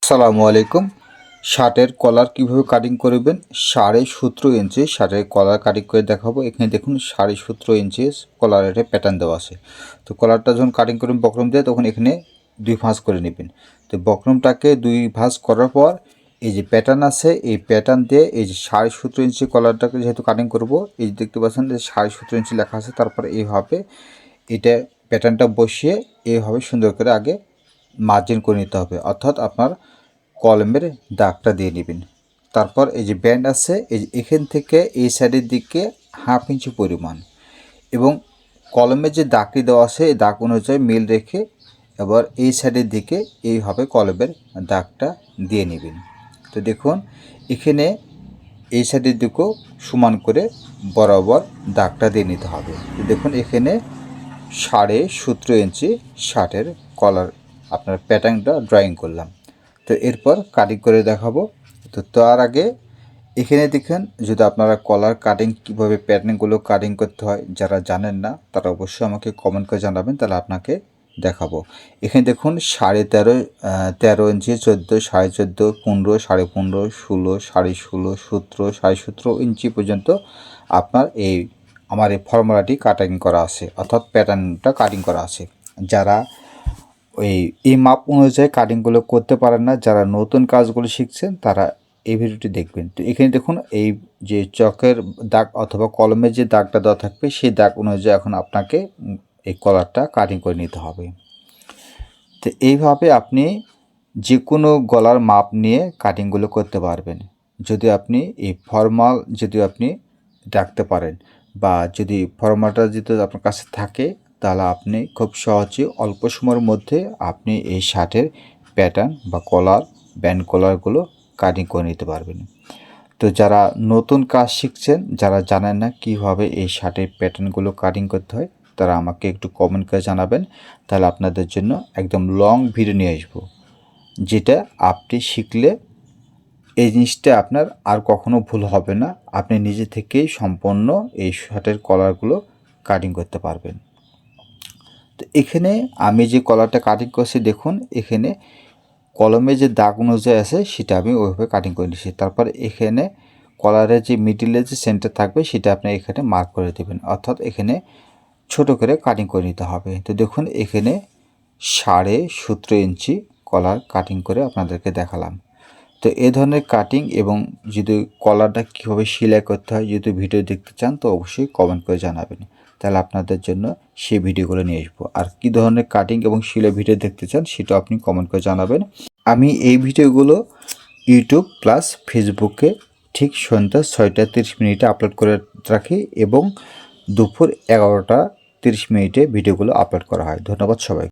আসসালামু আলাইকুম। শার্টের কলার কিভাবে কাটিং করবেন 17.5 ইঞ্চি শার্টের কলার কাটিং করে দেখাবো। এখানে দেখুন 17.5 ইঞ্চি কলারের প্যাটার্ন দেওয়া আছে। তো কলারটা যখন কাটিং করবেন বক্রম দিয়ে তখন এখানে 2 ভাঁজ করে নেবেন। তো বক্রমটাকে 2 ভাঁজ করার পর এই যে প্যাটার্ন আছে এই প্যাটার্ন দিয়ে এই যে 17.5 ইঞ্চি কলারটাকে যেহেতু কাটিং করব, এই যে দেখতে পাচ্ছেন যে 17.5 ইঞ্চি লেখা আছে, তারপরে এইভাবে এটা প্যাটার্নটা বসিয়ে এইভাবে সুন্দর করে আগে মার্জিন করে নিতে হবে, অর্থাৎ আপনার কলমের দাগটা দিয়ে নেবেন। তারপর এই যে ব্যান্ড আছে এই যে এখান থেকে এই সাইডের দিকে 1/2 ইঞ্চি পরিমাণ এবং কলমের যে দাগটি দেওয়া আছে এই দাগ অনুযায়ী মিল রেখে এবার এই সাইডের দিকে এইভাবে কলমের দাগটা দিয়ে নেবেন। তো দেখুন এখানে এই সাইডের দিকেও সমান করে বরাবর দাগটা দিয়ে নিতে হবে। তো দেখুন এখানে 17.5 ইঞ্চি শার্টের কলার আপনার প্যাটার্নটা ড্রয়িং করলাম। তো এরপর কাটিং করে দেখাবো। তো তার আগে এখানে দেখেন, যদি আপনারা কলার কাটিং কীভাবে প্যাটার্নগুলো কাটিং করতে হয় যারা জানেন না তারা অবশ্যই আমাকে কমেন্ট করে জানাবেন, তাহলে আপনাকে দেখাবো। এখানে দেখুন 13.5 ইঞ্চি, 14, 14.5, 15, 15.5, 16, 16.5, 17, 17.5 ইঞ্চি পর্যন্ত আপনার আমার এই ফর্মুলাটি কাটিং করা আছে, অর্থাৎ প্যাটার্নটা কাটিং করা আছে। যারা এই মাপ অনুযায়ী কাটিংগুলো করতে পারেন না, যারা নতুন কাজগুলো শিখছেন তারা এই ভিডিওটি দেখবেন। তো এখানে দেখুন এই যে চকের দাগ অথবা কলমের যে দাগটা দেওয়া থাকবে সেই দাগ অনুযায়ী এখন আপনাকে এই কলারটা কাটিং করে নিতে হবে। তো এইভাবে আপনি যে কোনো গলার মাপ নিয়ে কাটিংগুলো করতে পারবেন, যদি আপনি এই ফর্মাল যদি আপনি রাখতে পারেন বা যদি ফর্মালটা যদি আপনার কাছে থাকে, তাহলে আপনি খুব সহজে অল্প সময়ের মধ্যে আপনি এই শার্টের প্যাটার্ন বা কলার ব্যান্ড কলারগুলো কাটিং করে নিতে পারবেন। তো যারা নতুন কাজ শিখছেন, যারা জানেন না কিভাবে এই শার্টের প্যাটার্নগুলো কাটিং করতে হয়, তারা আমাকে একটু কমেন্ট করে জানাবেন, তাহলে আপনাদের জন্য একদম লং ভিডিও নিয়ে আসবো, যেটা আপনি শিখলে এই জিনিসটা আপনার আর কখনো ভুল হবে না। আপনি নিজে থেকেই সম্পূর্ণ এই শার্টের কলারগুলো কাটিং করতে পারবেন। তো এখানে আমি যে কলারটা কাটিং করছি দেখুন, এখানে কলমে যে দাগ অনুযায়ী আছে সেটা আমি ওইভাবে কাটিং করে নিচ্ছি। তারপর এখানে কলারের যে মিডিলে যে সেন্টার থাকবে সেটা আপনি এখানে মার্ক করে দেবেন, অর্থাৎ এখানে ছোট করে কাটিং করে নিতে হবে। তো দেখুন এখানে 17.5 ইঞ্চি কলার কাটিং করে আপনাদেরকে দেখালাম। তো এই ধরনের কাটিং এবং যদি কলারটা কীভাবে সেলাই করতে হয় যদি ভিডিও দেখতে চান তো অবশ্যই কমেন্ট করে জানাবেন, তাহলে আপনাদের জন্য সেই ভিডিওগুলো নিয়ে আসবো। আর কী ধরনের কাটিং এবং সেলাই ভিডিও দেখতে চান সেটাও আপনি কমেন্ট করে জানাবেন। আমি এই ভিডিওগুলো ইউটিউব প্লাস ফেসবুকে ঠিক সন্ধ্যা 6টা 30 আপলোড করে রাখি এবং দুপুর 11টা 30 ভিডিওগুলো আপলোড করা হয়। ধন্যবাদ সবাই।